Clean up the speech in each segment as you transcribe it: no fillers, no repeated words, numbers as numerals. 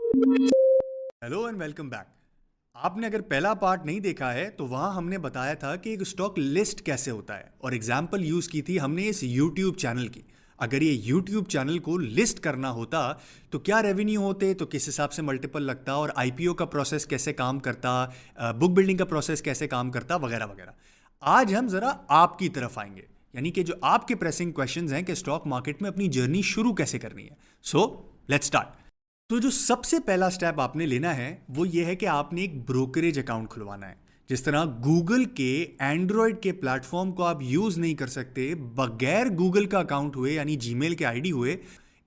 Hello and welcome back. आपने अगर पहला पार्ट नहीं देखा है तो वहां हमने बताया था कि एक स्टॉक लिस्ट कैसे होता है और एग्जाम्पल यूज की थी हमने इस यूट्यूब चैनल की। अगर ये यूट्यूब चैनल को लिस्ट करना होता तो क्या रेवेन्यू होते, तो किस हिसाब से मल्टीपल लगता और आईपीओ का प्रोसेस कैसे काम करता, बुक बिल्डिंग का प्रोसेस कैसे काम करता, वगैरह वगैरह। आज हम जरा आपकी तरफ आएंगे, यानी कि जो आपके प्रेसिंग क्वेश्चंस हैं कि स्टॉक मार्केट में अपनी जर्नी शुरू कैसे करनी है। So let's start. तो जो सबसे पहला स्टेप आपने लेना है वो ये है कि आपने एक ब्रोकरेज अकाउंट खुलवाना है। जिस तरह गूगल के एंड्रॉयड के प्लेटफॉर्म को आप यूज नहीं कर सकते बगैर गूगल का अकाउंट हुए, यानी जीमेल के आईडी हुए,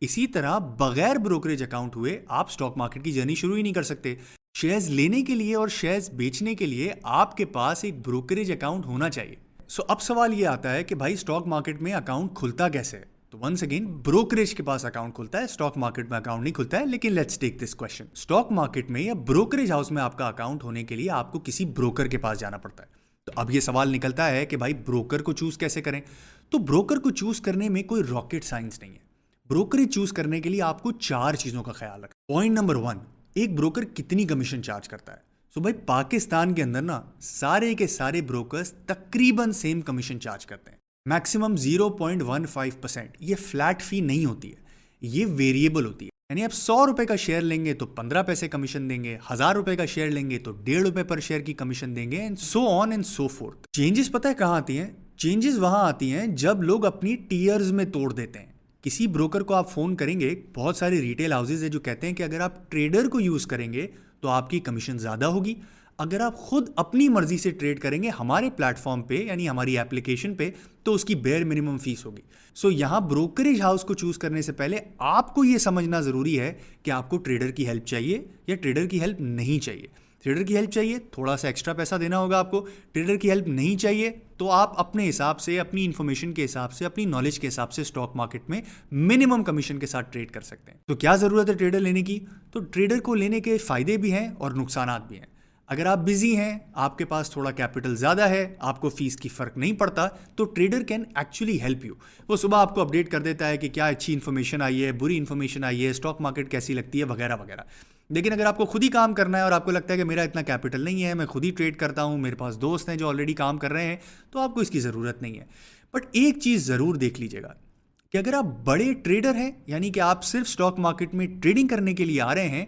इसी तरह बगैर ब्रोकरेज अकाउंट हुए आप स्टॉक मार्केट की जर्नी शुरू ही नहीं कर सकते। शेयर्स लेने के लिए और शेयर्स बेचने के लिए आपके पास एक ब्रोकरेज अकाउंट होना चाहिए। सो अब सवाल ये आता है कि भाई स्टॉक मार्केट में अकाउंट खुलता कैसे है। तो वंस अगेन ब्रोकरेज के पास अकाउंट खुलता है, स्टॉक मार्केट में अकाउंट नहीं खुलता है। लेकिन let's take this question, stock market में या ब्रोकरेज हाउस में आपका अकाउंट होने के लिए आपको किसी ब्रोकर के पास जाना पड़ता है। तो अब ये सवाल निकलता है कि भाई ब्रोकर को चूज कैसे करें। तो ब्रोकर को चूज करने में कोई रॉकेट साइंस नहीं है। ब्रोकरेज चूज करने के लिए आपको 4 चीजों का ख्याल रखना। पॉइंट नंबर 1, एक ब्रोकर कितनी कमीशन चार्ज करता है। सो भाई पाकिस्तान के अंदर ना सारे के सारे ब्रोकर्स तकरीबन सेम कमीशन चार्ज करते हैं, मैक्सिमम 0.15%। ये फ्लैट फी नहीं होती है, ये वेरिएबल होती है। यानी आप 100 रुपए का शेयर लेंगे तो 15 पैसे कमीशन देंगे, 1000 रुपए का शेयर लेंगे तो 1.5 रुपए पर शेयर की कमीशन देंगे, and so on and so fourth. Changes पता है कहाँ आती हैं? चेंजेस वहां आती हैं जब लोग अपनी टीयर्स में तोड़ देते हैं। किसी ब्रोकर को आप फोन करेंगे, बहुत सारे रिटेल हाउसेज है जो कहते हैं कि अगर आप ट्रेडर को यूज करेंगे तो आपकी कमीशन ज्यादा होगी, अगर आप खुद अपनी मर्जी से ट्रेड करेंगे हमारे प्लेटफॉर्म पे यानी हमारी एप्लीकेशन पे तो उसकी बेयर मिनिमम फीस होगी। सो यहां ब्रोकरेज हाउस को चूज करने से पहले आपको यह समझना जरूरी है कि आपको ट्रेडर की हेल्प चाहिए या ट्रेडर की हेल्प नहीं चाहिए। ट्रेडर की हेल्प चाहिए, थोड़ा सा एक्स्ट्रा पैसा देना होगा आपको। ट्रेडर की हेल्प नहीं चाहिए तो आप अपने हिसाब से, अपनी इंफॉर्मेशन के हिसाब से, अपनी नॉलेज के हिसाब से स्टॉक मार्केट में मिनिमम कमीशन के साथ ट्रेड कर सकते हैं। तो क्या जरूरत है ट्रेडर लेने की? तो ट्रेडर को लेने के फायदे भी हैं और नुकसान भी हैं। अगर आप बिजी हैं, आपके पास थोड़ा कैपिटल ज़्यादा है, आपको फीस की फ़र्क नहीं पड़ता, तो trader can actually help you. वो सुबह आपको अपडेट कर देता है कि क्या अच्छी इन्फॉर्मेशन आई है, बुरी इन्फॉर्मेशन आई है, स्टॉक मार्केट कैसी लगती है, वगैरह वगैरह। लेकिन अगर आपको खुद ही काम करना है और आपको लगता है कि मेरा इतना कैपिटल नहीं है, मैं खुद ही ट्रेड करता हूँ, मेरे पास दोस्त हैं जो ऑलरेडी काम कर रहे हैं, तो आपको इसकी ज़रूरत नहीं है। बट एक चीज़ ज़रूर देख लीजिएगा कि अगर आप बड़े ट्रेडर हैं, यानी कि आप सिर्फ स्टॉक मार्केट में ट्रेडिंग करने के लिए आ रहे हैं,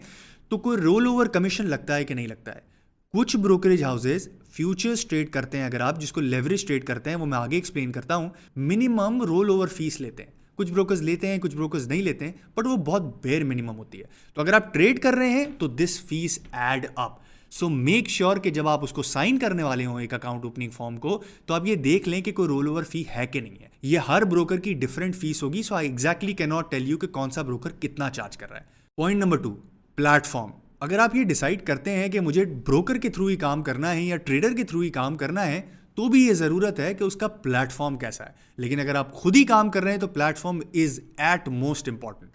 तो कोई रोल ओवर कमीशन लगता है कि नहीं लगता है। कुछ ब्रोकरेज हाउसेज फ्यूचर्स ट्रेड करते हैं, अगर आप जिसको लेवरेज ट्रेड करते हैं, वो मैं आगे एक्सप्लेन करता हूं, मिनिमम रोल ओवर फीस लेते हैं। कुछ ब्रोकर्स लेते हैं, कुछ ब्रोकर्स नहीं लेते हैं, बट वो बहुत बेयर मिनिमम होती है। तो अगर आप ट्रेड कर रहे हैं तो this fees add up. So make sure कि जब आप उसको साइन करने वाले हो एक अकाउंट ओपनिंग फॉर्म को, तो आप ये देख लें कि कोई रोल ओवर फी है कि नहीं है। ये हर ब्रोकर की डिफरेंट फीस होगी, so I exactly can not tell you कि कौन सा ब्रोकर कितना चार्ज कर रहा है। Point number 2, platform. अगर आप ये डिसाइड करते हैं कि मुझे ब्रोकर के थ्रू ही काम करना है या ट्रेडर के थ्रू ही काम करना है, तो भी ये ज़रूरत है कि उसका प्लेटफॉर्म कैसा है। लेकिन अगर आप खुद ही काम कर रहे हैं तो platform is at most important.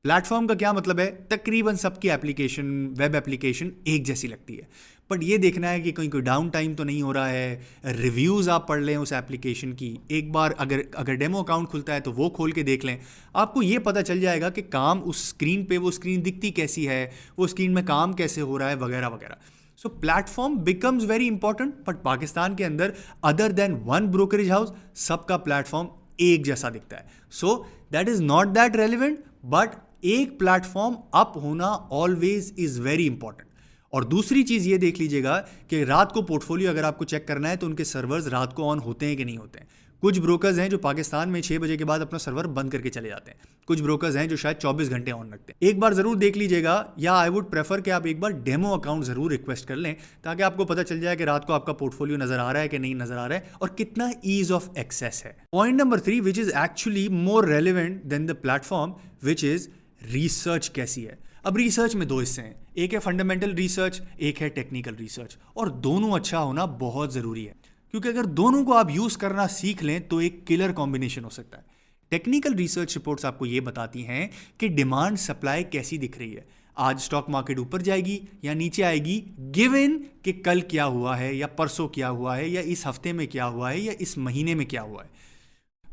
Platform का क्या मतलब है? तकरीबन सबकी एप्लीकेशन, वेब एप्लीकेशन एक जैसी लगती है, बट ये देखना है कि कहीं कोई डाउन टाइम तो नहीं हो रहा है। रिव्यूज़ आप पढ़ लें उस एप्लीकेशन की, एक बार अगर डेमो अकाउंट खुलता है तो वो खोल के देख लें। आपको ये पता चल जाएगा कि काम उस स्क्रीन पे, वो स्क्रीन दिखती कैसी है, वो स्क्रीन में काम कैसे हो रहा है, वगैरह वगैरह। So platform becomes very important. But Pakistan के अंदर other than one brokerage house सबका प्लेटफॉर्म एक जैसा दिखता है। So that is not that relevant, but एक प्लेटफॉर्म अप होना ऑलवेज इज वेरी इंपॉर्टेंट। और दूसरी चीज ये देख लीजिएगा कि रात को पोर्टफोलियो अगर आपको चेक करना है तो उनके सर्वर्स रात को ऑन होते हैं कि नहीं होते हैं। कुछ ब्रोकर्स हैं जो पाकिस्तान में 6 बजे के बाद अपना सर्वर बंद करके चले जाते हैं, कुछ ब्रोकर्स हैं जो शायद 24 घंटे ऑन रखते हैं। एक बार जरूर देख लीजिएगा, या आई वुड प्रेफर कि आप एक बार डेमो अकाउंट जरूर रिक्वेस्ट कर लें, ताकि आपको पता चल जाए कि रात को आपका पोर्टफोलियो नजर आ रहा है कि नहीं नजर आ रहा है और कितना ईज ऑफ एक्सेस है। Point number 3, which is actually more relevant than the platform, which is research कैसी है। अब रिसर्च में 2 हिस्से हैं, एक है फंडामेंटल रिसर्च, एक है टेक्निकल रिसर्च, और दोनों अच्छा होना बहुत ज़रूरी है, क्योंकि अगर दोनों को आप यूज़ करना सीख लें तो एक किलर कॉम्बिनेशन हो सकता है। टेक्निकल रिसर्च रिपोर्ट्स आपको ये बताती हैं कि डिमांड सप्लाई कैसी दिख रही है, आज स्टॉक मार्केट ऊपर जाएगी या नीचे आएगी, गिवन कि कल क्या हुआ है या परसों क्या हुआ है या इस हफ्ते में क्या हुआ है या इस महीने में क्या हुआ है।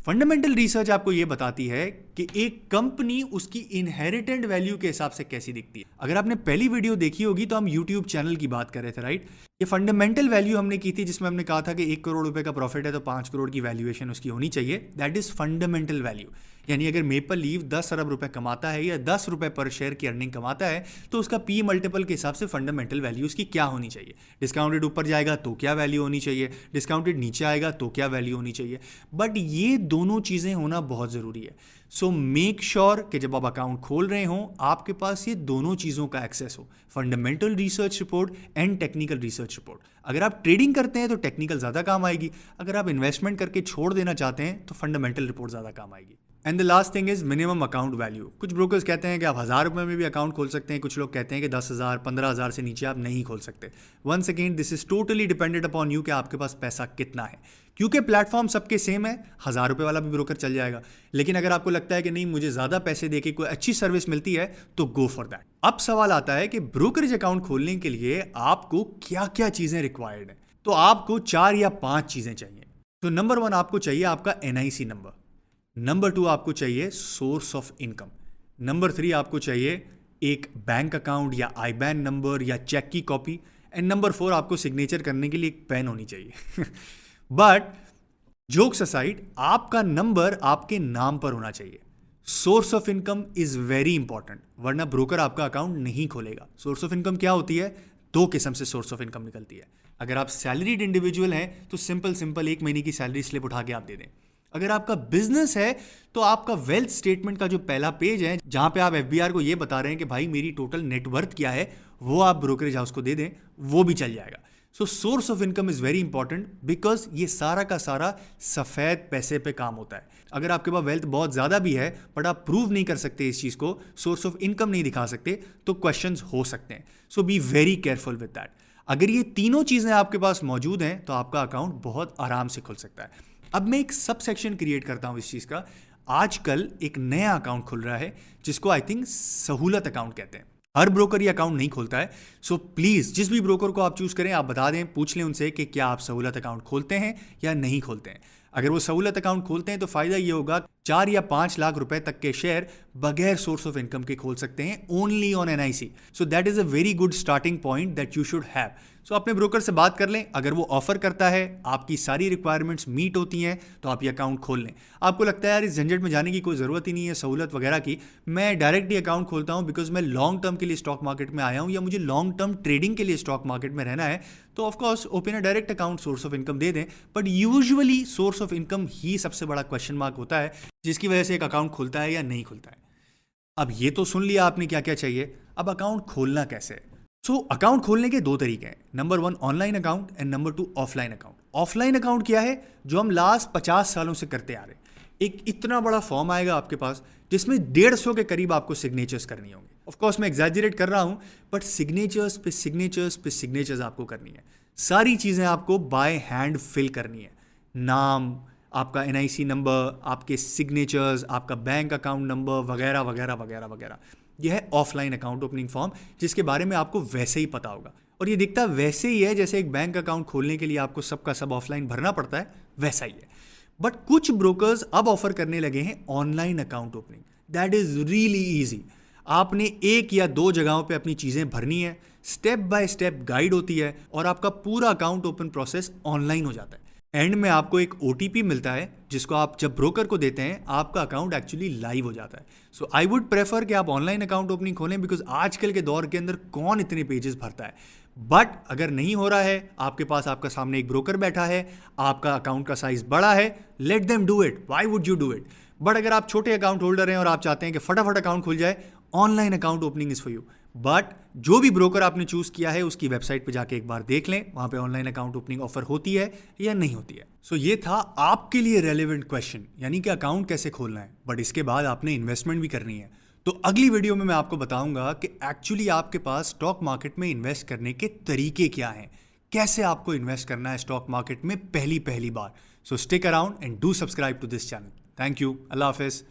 फंडामेंटल रिसर्च आपको ये बताती है कि एक कंपनी उसकी इनहेरिटेंट वैल्यू के हिसाब से कैसी दिखती है। अगर आपने पहली वीडियो देखी होगी तो हम यूट्यूब चैनल की बात कर रहे थे, राइट। ये फंडामेंटल वैल्यू हमने की थी जिसमें हमने कहा था कि 1 करोड़ रुपए का प्रॉफिट है तो 5 करोड़ की वैल्यूएशन उसकी होनी चाहिए। That is fundamental value. यानी अगर मेपल लीफ 10 अरब रुपए कमाता है या 10 रुपए पर शेयर की अर्निंग कमाता है तो उसका पी मल्टीपल के हिसाब से फंडामेंटल वैल्यू उसकी क्या होनी चाहिए। डिस्काउंटेड ऊपर जाएगा तो क्या वैल्यू होनी चाहिए, डिस्काउंटेड नीचे आएगा तो क्या वैल्यू होनी चाहिए। बट ये दोनों चीज़ें होना बहुत ज़रूरी है। सो मेक श्योर कि जब आप अकाउंट खोल रहे हो आपके पास ये दोनों चीज़ों का एक्सेस हो, fundamental research report and technical research report. अगर आप ट्रेडिंग करते हैं तो टेक्निकल ज़्यादा काम आएगी, अगर आप इन्वेस्टमेंट करके छोड़ देना चाहते हैं तो फंडामेंटल रिपोर्ट ज़्यादा काम आएगी। And the last thing is minimum account value. कुछ ब्रोकर्स कहते हैं कि आप 1000 रुपये में भी अकाउंट खोल सकते हैं, कुछ लोग कहते हैं कि 10,000 15,000 से नीचे आप नहीं खोल सकते। Once again this is totally dependent upon you कि आपके पास पैसा कितना है, क्योंकि प्लेटफॉर्म सबके सेम है। 1000 रुपये वाला भी ब्रोकर चल जाएगा, लेकिन अगर आपको लगता है कि नहीं मुझे ज़्यादा पैसे दे के कोई अच्छी सर्विस मिलती है तो गो फॉर दैट। अब सवाल आता है कि ब्रोकरेज अकाउंट खोलने के लिए आपको क्या क्या चीज़ें रिक्वायर्ड है। तो आपको 4 या 5 चीज़ें चाहिए। तो नंबर 1 आपको चाहिए आपका NIC नंबर, नंबर 2 आपको चाहिए सोर्स ऑफ इनकम, नंबर 3 आपको चाहिए एक बैंक अकाउंट या IBAN नंबर या चेक की कॉपी, एंड नंबर 4 आपको सिग्नेचर करने के लिए एक पेन होनी चाहिए। बट जोक्स असाइड, आपका नंबर आपके नाम पर होना चाहिए। Source of income is very important, वरना ब्रोकर आपका अकाउंट नहीं खोलेगा। सोर्स ऑफ इनकम क्या होती है? 2 किस्म से सोर्स ऑफ इनकम निकलती है। अगर आप सैलरीड इंडिविजुअल हैं तो सिंपल 1 महीने की सैलरी स्लिप उठा के आप दे दें। अगर आपका बिजनेस है तो आपका वेल्थ स्टेटमेंट का जो पहला पेज है जहां पे आप FBR को ये बता रहे हैं कि भाई मेरी टोटल नेटवर्थ क्या है, वो आप ब्रोकरेज हाउस को दे दें, वो भी चल जाएगा। So source of income is very important because ये सारा का सारा सफेद पैसे पे काम होता है। अगर आपके पास वेल्थ बहुत ज्यादा भी है बट आप प्रूव नहीं कर सकते इस चीज को, सोर्स ऑफ इनकम नहीं दिखा सकते, तो क्वेश्चंस हो सकते हैं। So be very careful with that. अगर ये तीनों चीजें आपके पास मौजूद हैं तो आपका अकाउंट बहुत आराम से खुल सकता है। अब मैं एक सब सेक्शन क्रिएट करता हूं इस चीज का। आजकल एक नया अकाउंट खुल रहा है जिसको आई थिंक सहूलत अकाउंट कहते हैं। हर ब्रोकर ये अकाउंट नहीं खोलता है। सो प्लीज जिस भी ब्रोकर को आप चूज करें आप बता दें, पूछ लें उनसे कि क्या आप सहूलत अकाउंट खोलते हैं या नहीं खोलते हैं। अगर वो सहूलत अकाउंट खोलते हैं तो फायदा ये होगा 4 या 5 लाख रुपए तक के शेयर बगैर सोर्स ऑफ इनकम के खोल सकते हैं, only on NIC। So that is a very good starting point that you should have. So अपने ब्रोकर से बात कर लें, अगर वो ऑफर करता है, आपकी सारी रिक्वायरमेंट्स मीट होती हैं तो आप ये अकाउंट खोल लें। आपको लगता है यार इस झंझट में जाने की कोई ज़रूरत ही नहीं है सहूलत वगैरह की, मैं डायरेक्ट ही अकाउंट खोलता हूं बिकॉज मैं लॉन्ग टर्म के लिए स्टॉक मार्केट में आया हूं या मुझे लॉन्ग टर्म ट्रेडिंग के लिए स्टॉक मार्केट में रहना है, तो of course open a direct account, source of income दे दें। But usually source of income ही सबसे बड़ा क्वेश्चन मार्क होता है जिसकी वजह से एक अकाउंट खुलता है या नहीं खुलता है। अब ये तो सुन लिया आपने क्या क्या चाहिए, अब अकाउंट खोलना कैसे है। सो अकाउंट खोलने के 2 तरीके हैं, number 1 online account and number 2 offline account. Offline account क्या है? जो हम लास्ट 50 सालों से करते आ रहे हैं। एक इतना बड़ा फॉर्म आएगा आपके पास जिसमें 150 के करीब आपको सिग्नेचर्स करनी होंगी। ऑफकोर्स मैं एग्जैजरेट कर रहा हूं, बट सिग्नेचर्स पे सिग्नेचर्स पे सिग्नेचर्स आपको करनी है। सारी चीजें आपको बाय हैंड फिल करनी है, नाम, आपका NIC नंबर, आपके सिग्नेचर्स, आपका बैंक अकाउंट नंबर वगैरह वगैरह वगैरह वगैरह। यह है ऑफलाइन अकाउंट ओपनिंग फॉर्म जिसके बारे में आपको वैसे ही पता होगा, और ये दिखता वैसे ही है जैसे एक बैंक अकाउंट खोलने के लिए आपको सबका सब ऑफलाइन भरना पड़ता है, वैसा ही है। बट कुछ ब्रोकर्स अब ऑफर करने लगे हैं online account opening. That is really easy. आपने 1 या 2 जगहों पे अपनी चीजें भरनी है, स्टेप बाय स्टेप गाइड होती है और आपका पूरा अकाउंट ओपन प्रोसेस ऑनलाइन हो जाता है। एंड में आपको एक OTP मिलता है जिसको आप जब ब्रोकर को देते हैं आपका अकाउंट एक्चुअली लाइव हो जाता है। सो आई वुड प्रेफर कि आप ऑनलाइन अकाउंट ओपनिंग खोलें बिकॉज आजकल के दौर के अंदर कौन इतने पेजेस भरता है। बट अगर नहीं हो रहा है, आपके पास आपका सामने एक ब्रोकर बैठा है, आपका अकाउंट का साइज बड़ा है, let them do it, why would you do it. But अगर आप छोटे अकाउंट होल्डर हैं और आप चाहते हैं कि फटाफट अकाउंट खुल जाए, online account opening is for you. But जो भी ब्रोकर आपने चूज किया है उसकी वेबसाइट पे जाके एक बार देख लें, वहां पे ऑनलाइन अकाउंट ओपनिंग ऑफर होती है या नहीं होती है। सो ये था आपके लिए रेलेवेंट क्वेश्चन, यानी कि अकाउंट कैसे खोलना है। बट इसके बाद आपने इन्वेस्टमेंट भी करनी है। तो अगली वीडियो में मैं आपको बताऊंगा कि एक्चुअली आपके पास स्टॉक मार्केट में इन्वेस्ट करने के तरीके क्या हैं, कैसे आपको इन्वेस्ट करना है स्टॉक मार्केट में पहली बार। So stick around and do subscribe to this channel. Thank you, अल्लाह हाफिज।